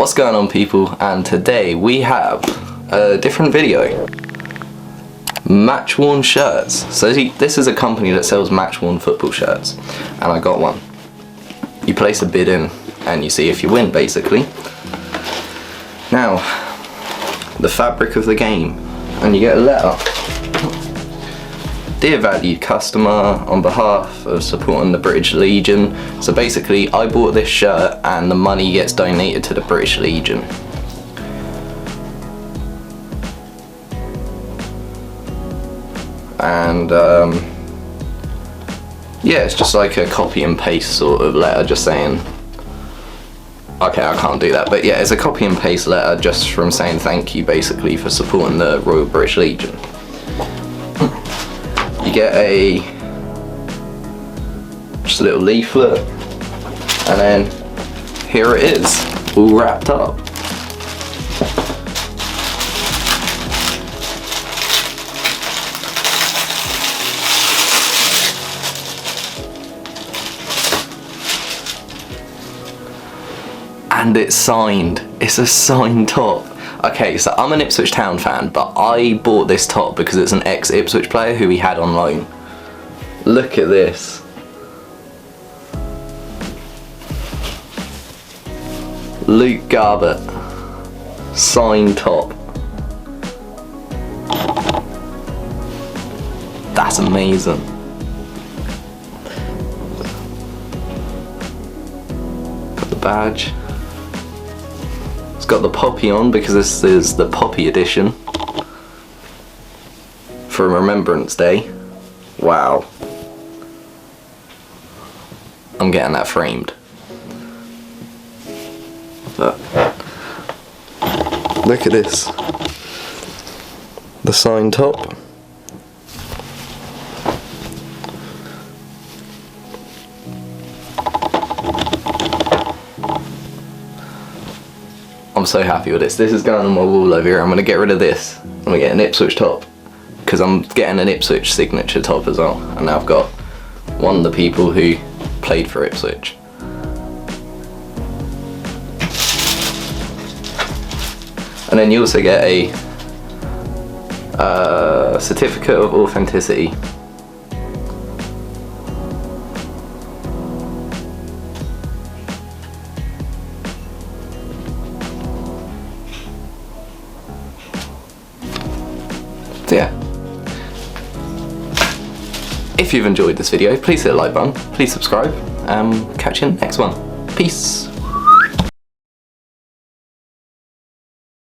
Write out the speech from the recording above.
What's going on, people? And today we have a different video. Match-worn shirts. So this is a company that sells match-worn football shirts, and I got one. You place a bid in and you see if you win, basically. Now, the fabric of the game, and you get a letter. Dear valued customer, on behalf of supporting the British Legion. So basically, I bought this shirt and the money gets donated to the British Legion. And yeah, it's just like a copy and paste sort of letter, just saying, okay, I can't do that, but yeah, it's a copy and paste letter just from saying thank you, basically, for supporting the Royal British Legion. You get just a little leaflet, and then here it is, all wrapped up. And it's signed. It's a signed top. Okay, so I'm an Ipswich Town fan, but I bought this top because it's an ex-Ipswich player who we had on loan. Look at this. Luke Garbutt. Signed top. That's amazing. Got the badge. It's got the poppy on because this is the poppy edition for Remembrance Day. Wow. I'm getting that framed. Look at this. The signed top. I'm so happy with this. This is going on my wall over here. I'm going to get rid of this. I'm going to get an Ipswich top, because I'm getting an Ipswich signature top as well. And now I've got one of the people who played for Ipswich. And then you also get a certificate of authenticity. So yeah, if you've enjoyed this video, please hit the like button, please subscribe, catch you in the next one. Peace.